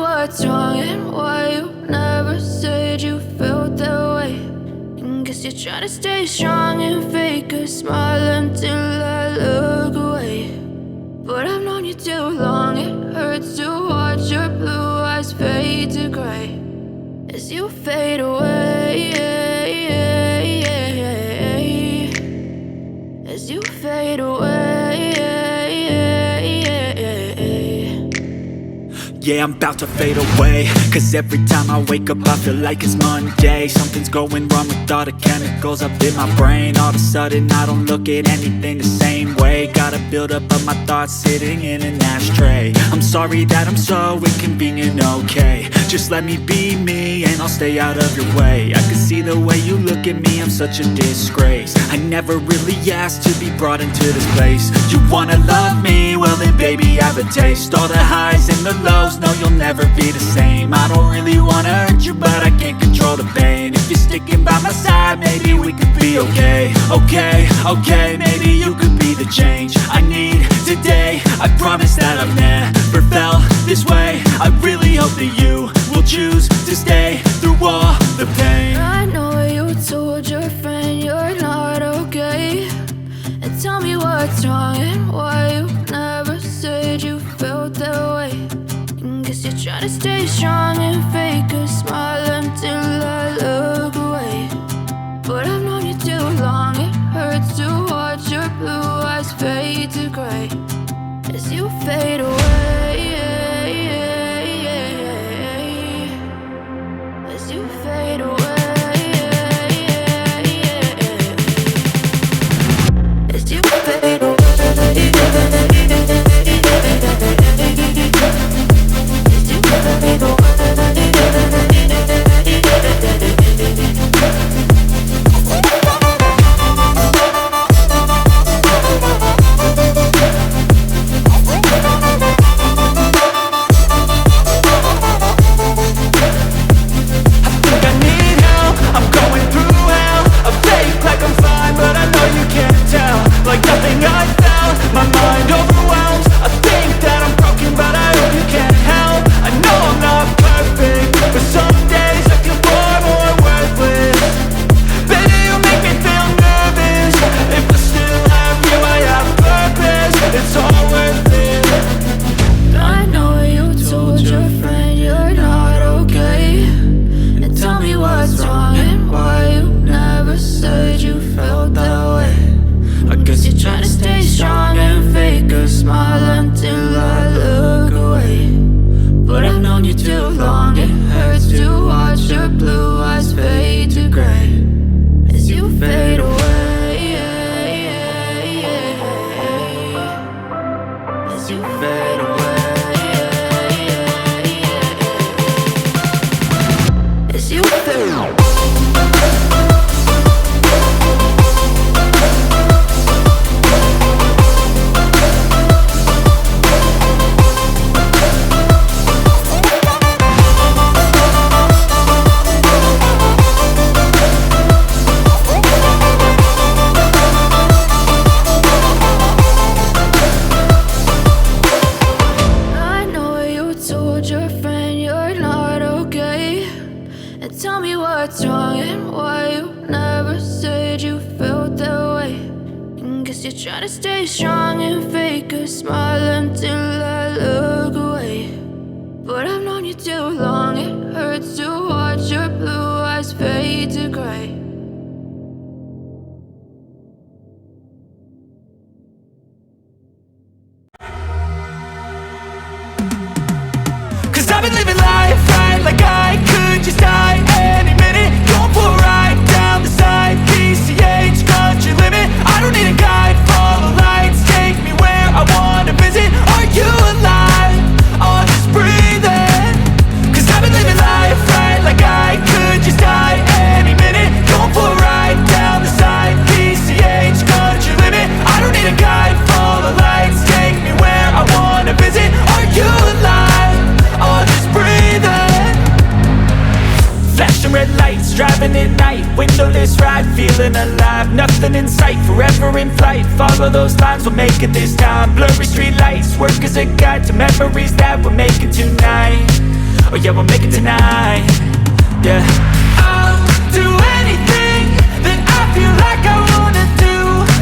what's wrong and why you never said you felt that way. And guess you're trying to stay strong and fake a smile until I look away. But I've known you too long, it hurts to watch your blue eyes fade to gray as you fade away, as you fade away. Yeah, I'm about to fade away, cause every time I wake up I feel like it's Monday. Something's going wrong with all the chemicals up in my brain. All of a sudden I don't look at anything the same way. Got a buildup of my thoughts sitting in an ashtray. I'm sorry that I'm so inconvenient, okay. Just let me be me and I'll stay out of your way. I can see the way you look at me, I'm such a disgrace. I never really asked to be brought into this place. You wanna love me? Well then baby, have a taste. All the highs and the lows, no, you'll never be the same. I don't really wanna hurt you, but I can't control the pain. If you're sticking by my side, maybe we could be okay. Okay, maybe you could be the change I need today. I promise that I've never felt this way. I really hope that you will choose to stay through all the pain. I know you told your friend you're not okay, and tell me what's wrong and why you never said you felt that way. And guess you're trying to stay strong and fake a smile until I look away. But I've known you too long, it hurts to watch your blue eyes fade to gray as you fade away, as you fade away. I've been living life right like I could just die any minute. Going for a ride down the side, PCH, country limit. I don't need a guide, follow lights, take me where I wanna visit. Are you alive? Or just breathing? Cause I've been living life right like I could just die any minute. Going for a ride down the side, PCH, country limit. I don't need a guide, follow lights, take me where I wanna visit. Are you alive? Or just breathing? Flashing red lights, driving at night, windowless ride, feeling alive. Nothing in sight, forever in flight. Follow those lines, we'll make it this time. Blurry street lights, work as a guide to memories that we're making tonight. yeah. I'll do anything that I feel like I wanna do.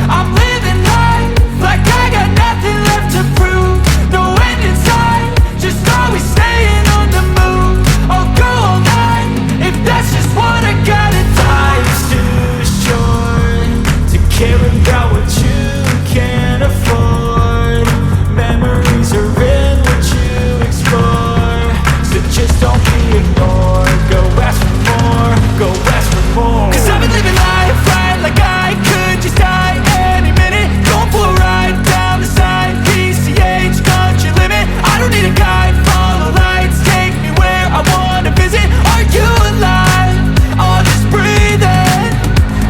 I'm living life like I got nothing left to prove. No end in sight, just always staying on the move. I'll go all night if that's just what I gotta do. Life's too short to care about what you can't afford. Memories are in what you explore, so just don't be ignored. Go ask for more, go ask for more. Cause I've been living life right like I could just die any minute. Going for a ride down the side, PCH, country limit. I don't need a guide, follow lights, take me where I wanna visit. Are you alive? I'll just breathe in.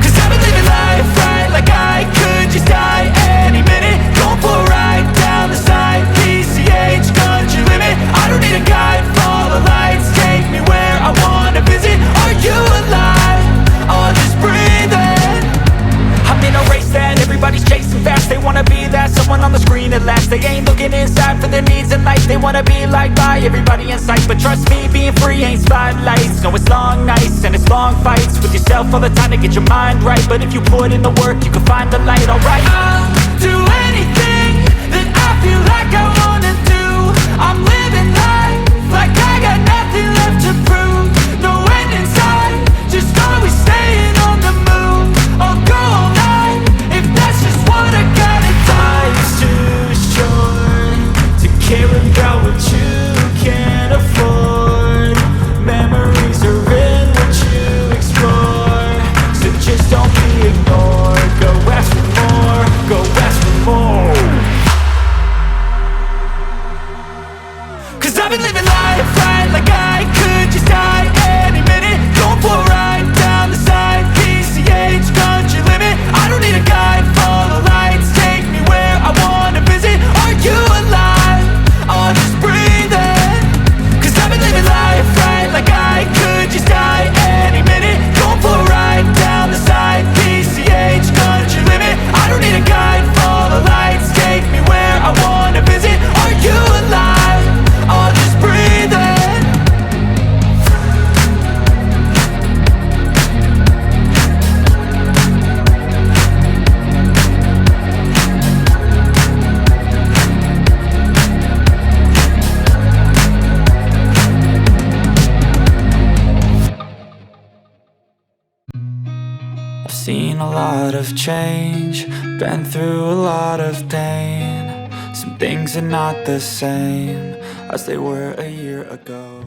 Cause I've been living life right like I could just die any minute. Going for a ride down the side, PCH, country limit. I don't need a guide, follow lights, take me where I wanna visit. Are you alive? I'll just breathe in. I'm in a race that everybody's chasing fast. They wanna be that someone on the screen at last. They ain't looking inside for their needs in life. They wanna be liked by everybody in sight. But trust me, being free ain't spotlights. No, it's long nights and it's long fights with yourself all the time to get your mind right. But if you put in the work, you can find the light, alright. I'll do anything that I feel like I wanna do. I'm living life like I got nothing left to prove. No end in sight, just always staying on the move. I'll go all night if that's just what I gotta do. Life's too short to care about what you can't afford. Memories are in what you explore, so just don't be ignored. Go ask for more, go ask for more. Cause I've been living life right like I could just die any minute. Going for a ride down the side, PCH, country limit. I don't need a guide, follow lights, take me where I wanna visit. Are you alive? I'll just breathe in. Cause I've been living life right like I could just die any minute. Going for a ride down the side, PCH, country limit. I don't need a guide, follow lights, take me where I wanna visit. Are you alive? I'll just breathe in. I've seen a lot of change, been through a lot of pain. Some things are not the same as they were a year ago.